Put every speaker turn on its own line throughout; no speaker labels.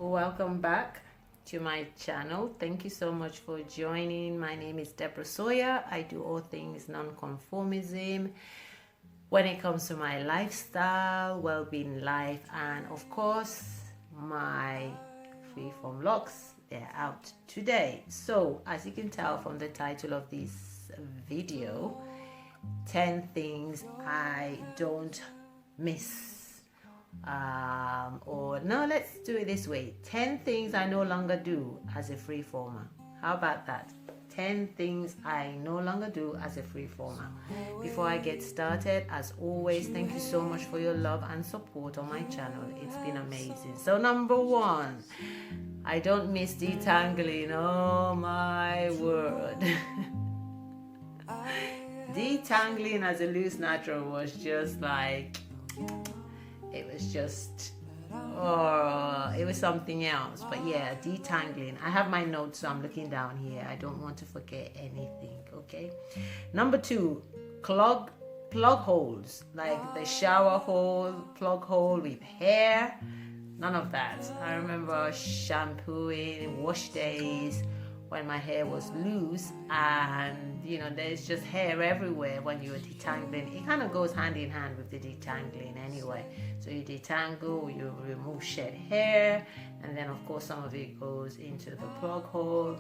Welcome back to my channel. Thank you so much for joining. My name is Deborah Sawyer. I do all things non-conformism when it comes to my lifestyle, well-being life, and of course my Freeform Locs. They're out today. So as you can tell from the title of this video, 10 things I don't miss. Or no, let's do it this way: 10 things I no longer do as a freeformer. How about that? 10 things I no longer do as a freeformer. Before I get started, as always, thank you so much for your love and support on my channel. It's been amazing. So number one, I don't miss detangling. Oh my word. Detangling as a loose natural was just like, it was something else. But yeah, detangling. I have my notes, so I'm looking down here. I don't want to forget anything. Okay. Number two, plug holes, like the shower hole, plug hole with hair. None of that. I remember shampooing, wash days when my hair was loose, and there's just hair everywhere when you're detangling. It kind of goes hand in hand with the detangling anyway. So you detangle, you remove shed hair, and then of course some of it goes into the plug hole.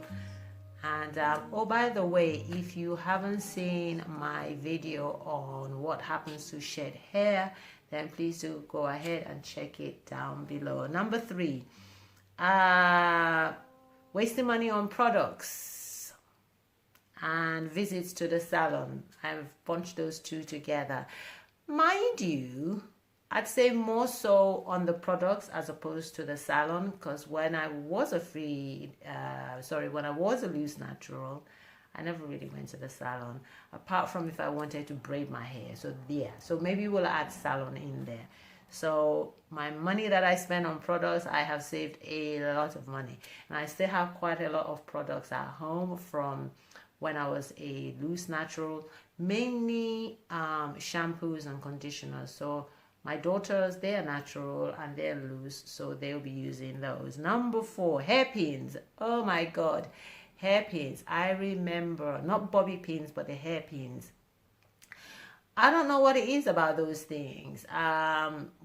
And oh, by the way, if you haven't seen my video on what happens to shed hair, then please do go ahead and check it down below. Number three, wasting money on products and visits to the salon. I've bunched those two together. Mind you, I'd say more so on the products as opposed to the salon, because when I was a loose natural, I never really went to the salon, apart from if I wanted to braid my hair. So yeah, so maybe we'll add salon in there. So my money that I spend on products, I have saved a lot of money. And I still have quite a lot of products at home from when I was a loose natural, mainly shampoos and conditioners. So my daughters, they are natural and they're loose, so they'll be using those. Number four, hairpins. Oh my God, hairpins. I remember, not bobby pins, but the hairpins. I don't know what it is about those things.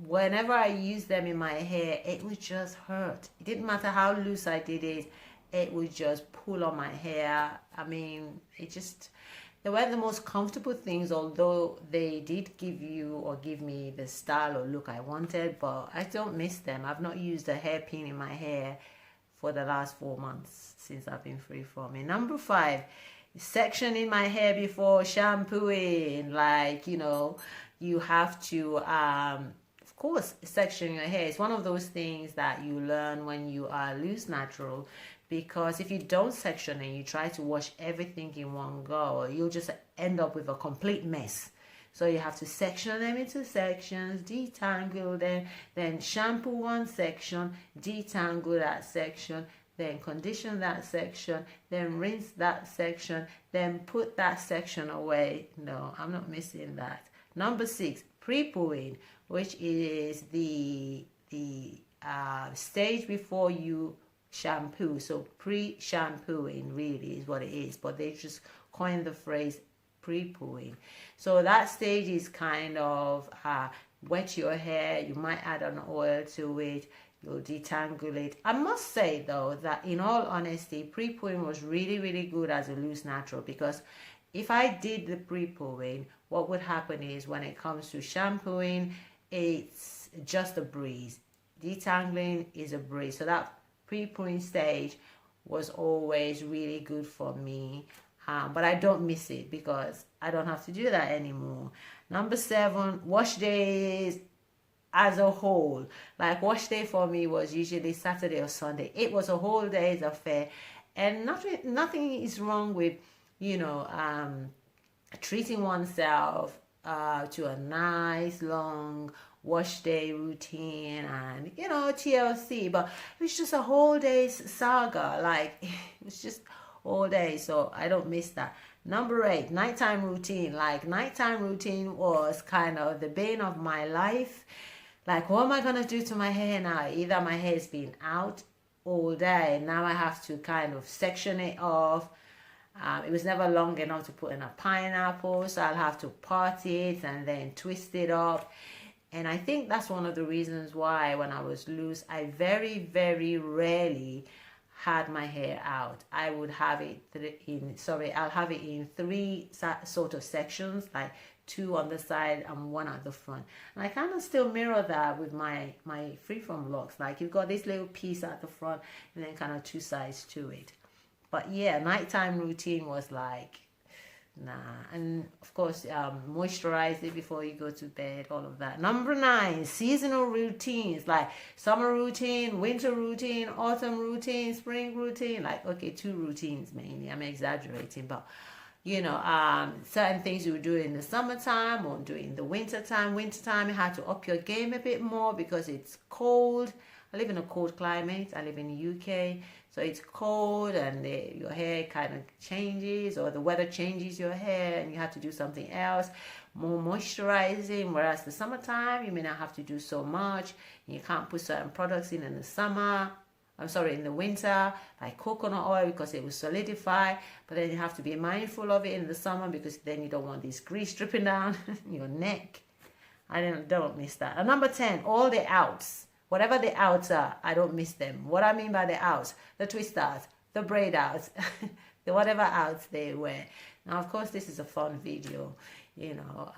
Whenever I use them in my hair, it would just hurt. It didn't matter how loose I did it, it would just pull on my hair. I mean, they weren't the most comfortable things, although they did give me the style or look I wanted, but I don't miss them. I've not used a hairpin in my hair for the last 4 months since I've been freeforming. Number five, sectioning my hair before shampooing. Like, you have to of course section your hair. It's one of those things that you learn when you are loose natural, because if you don't section and you try to wash everything in one go, you'll just end up with a complete mess. So you have to section them into sections, detangle them, then shampoo one section, detangle that section, then condition that section, then rinse that section, then put that section away. No, I'm not missing that. Number six, pre-pooing, which is the stage before you shampoo. So pre-shampooing really is what it is, but they just coined the phrase pre-pooing. So that stage is kind of wet your hair. You might add an oil to it. You'll detangle it. I must say though that in all honesty, pre-pooing was really, really good as a loose natural, because if I did the pre-pooing, what would happen is when it comes to shampooing, it's just a breeze. Detangling is a breeze. So that pre-pooing stage was always really good for me. But I don't miss it because I don't have to do that anymore. Number seven, wash days as a whole. Like, wash day for me was usually Saturday or Sunday. It was a whole day's affair, and nothing is wrong with treating oneself to a nice long wash day routine and TLC, but it was just a whole day's saga. Like, it was just all day, so I don't miss that. Number eight, nighttime routine. Like, nighttime routine was kind of the bane of my life. Like, what am I going to do to my hair now? Either my hair's been out all day, now I have to kind of section it off. It was never long enough to put in a pineapple, so I'll have to part it and then twist it up. And I think that's one of the reasons why when I was loose, I very, very rarely had my hair out. I would have it I'll have it in three sort of sections, like 2 on the side and 1 at the front. And I kind of still mirror that with my Freeform Locs. Like, you've got this little piece at the front and then kind of 2 sides to it. But yeah, nighttime routine was like, nah. And of course, moisturize it before you go to bed, all of that. Number 9, seasonal routines, like summer routine, winter routine, autumn routine, spring routine. Like, okay, 2 routines mainly. I'm exaggerating, but you know, certain things you would do in the summertime or do in the wintertime. Wintertime, you have to up your game a bit more because it's cold. I live in a cold climate. I live in the UK, so it's cold and your hair kind of changes, or the weather changes your hair and you have to do something else, more moisturizing. Whereas the summertime, you may not have to do so much. You can't put certain products in the summer. In the winter, like coconut oil, because it will solidify. But then you have to be mindful of it in the summer because then you don't want this grease dripping down your neck. I don't miss that. And number 10, all the outs. Whatever the outs are, I don't miss them. What I mean by the outs, the twist outs, the braid outs, the whatever outs they wear. Now, of course, this is a fun video. You know,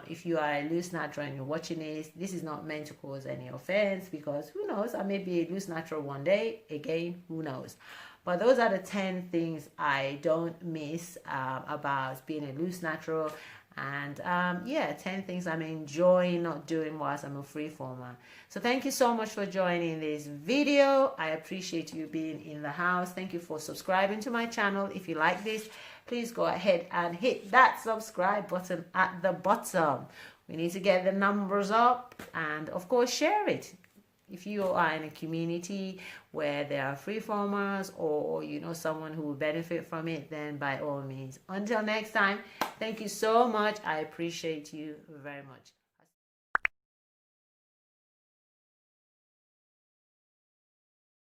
if you are a loose natural and you're watching this is not meant to cause any offense, because who knows, I may be a loose natural one day, again, who knows. But those are the 10 things I don't miss about being a loose natural. And yeah, 10 things I'm enjoying not doing whilst I'm a freeformer. So thank you so much for joining this video. I appreciate you being in the house. Thank you for subscribing to my channel. If you like this, please go ahead and hit that subscribe button at the bottom. We need to get the numbers up, and of course share it. If you are in a community where there are freeformers, or you know someone who will benefit from it, then by all means. Until next time, thank you so much. I appreciate you very much.